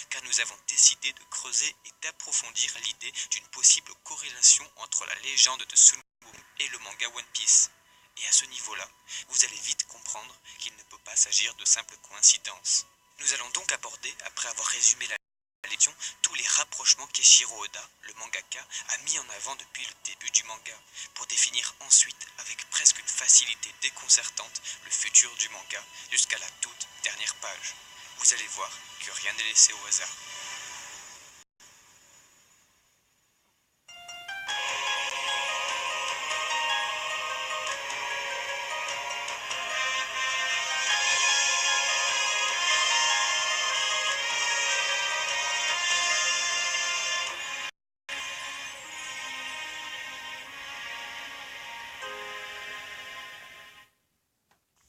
car nous avons décidé de creuser et d'approfondir l'idée d'une possible corrélation entre la légende de Sun Wukong et le manga One Piece. Et à ce niveau-là, vous allez vite comprendre qu'il ne peut pas s'agir de simples coïncidences. Nous allons donc aborder, après avoir résumé la leçon, tous les rapprochements qu'Eiichiro Oda, le mangaka, a mis en avant depuis le début du manga, pour définir ensuite, avec presque une facilité déconcertante, le futur du manga, jusqu'à la toute dernière page. Vous allez voir que rien n'est laissé au hasard.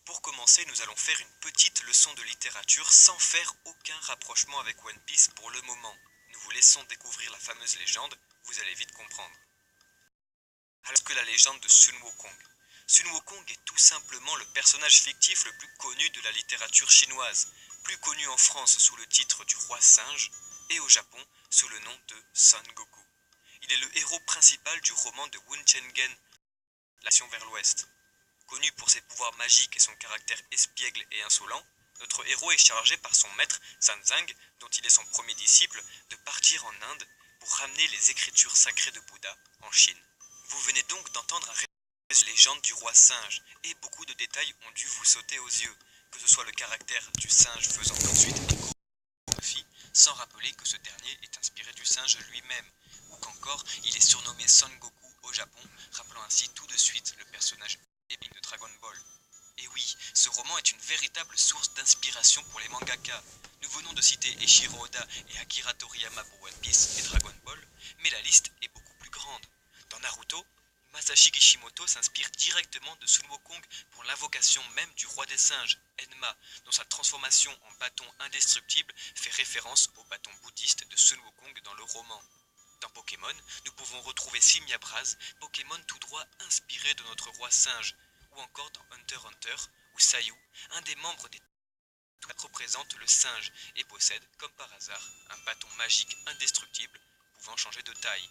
Pour commencer, nous allons faire une petite leçon de littérature sans faire aucun rapprochement avec One Piece pour le moment. Nous vous laissons découvrir la fameuse légende, vous allez vite comprendre. Alors que la légende de Sun Wukong. Sun Wukong est tout simplement le personnage fictif le plus connu de la littérature chinoise, plus connu en France sous le titre du roi singe et au Japon sous le nom de Son Goku. Il est le héros principal du roman de Wu Chengen, L'Action vers l'Ouest. Connu pour ses pouvoirs magiques et son caractère espiègle et insolent, notre héros est chargé par son maître, Sanzang, dont il est son premier disciple, de partir en Inde pour ramener les écritures sacrées de Bouddha en Chine. Vous venez donc d'entendre un résumé de la légende du roi singe, et beaucoup de détails ont dû vous sauter aux yeux, que ce soit le caractère du singe faisant ensuite écho au Luffy, sans rappeler que ce dernier est inspiré du singe lui-même, ou qu'encore il est surnommé Son Goku au Japon, rappelant ainsi tout de suite le personnage épique de Dragon Ball. Et oui, ce roman est une véritable source d'inspiration pour les mangaka. Nous venons de citer Eiichiro Oda et Akira Toriyama pour One Piece et Dragon Ball, mais la liste est beaucoup plus grande. Dans Naruto, Masashi Kishimoto s'inspire directement de Sun Wukong pour l'invocation même du roi des singes, Enma, dont sa transformation en bâton indestructible fait référence au bâton bouddhiste de Sun Wukong dans le roman. Dans Pokémon, nous pouvons retrouver Simiabraz, Pokémon tout droit inspiré de notre roi singe, ou encore dans Hunter x Hunter, où Sayu, un des membres des représente le singe et possède, comme par hasard, un bâton magique indestructible pouvant changer de taille.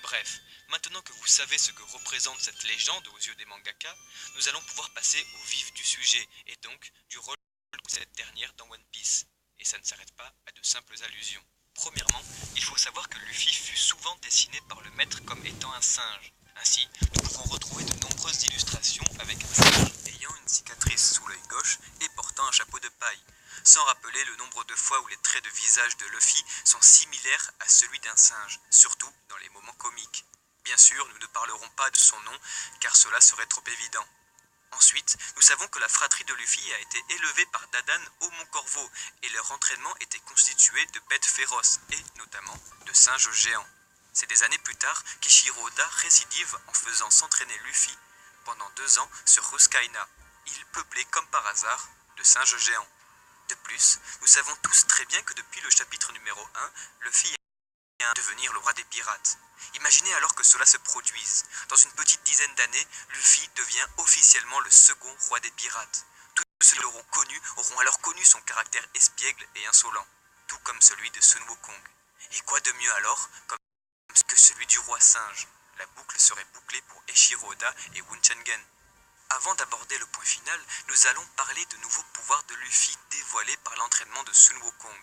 Bref, maintenant que vous savez ce que représente cette légende aux yeux des mangaka, nous allons pouvoir passer au vif du sujet, et donc du rôle de cette dernière dans One Piece. Et ça ne s'arrête pas à de simples allusions. Premièrement, il faut savoir que Luffy fut souvent dessiné par le maître comme étant un singe. Ainsi, nous pouvons retrouver de nombreuses illustrations avec un singe ayant une cicatrice sous l'œil gauche et portant un chapeau de paille, sans rappeler le nombre de fois où les traits de visage de Luffy sont similaires à celui d'un singe, surtout dans les moments comiques. Bien sûr, nous ne parlerons pas de son nom, car cela serait trop évident. Ensuite, nous savons que la fratrie de Luffy a été élevée par Dadan au Mont Corvo, et leur entraînement était constitué de bêtes féroces, et notamment de singes géants. C'est des années plus tard qu'Eiichiro Oda récidive en faisant s'entraîner Luffy pendant 2 ans sur Ruskaina, île peuplée comme par hasard de singes géants. De plus, nous savons tous très bien que depuis le chapitre numéro 1, Luffy est à devenir le roi des pirates. Imaginez alors que cela se produise. Dans une petite dizaine d'années, Luffy devient officiellement le second roi des pirates. Tous ceux qui l'auront connu auront alors connu son caractère espiègle et insolent, tout comme celui de Sun Wukong. Et quoi de mieux alors que celui du roi singe? La boucle serait bouclée pour Eiichiro Oda et Wu Chengen. Avant d'aborder le point final, nous allons parler de nouveaux pouvoirs de Luffy dévoilés par l'entraînement de Sun Wukong.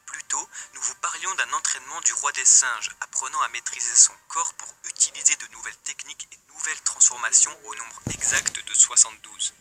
Plus tôt, nous vous parlions d'un entraînement du roi des singes, apprenant à maîtriser son corps pour utiliser de nouvelles techniques et nouvelles transformations au nombre exact de 72.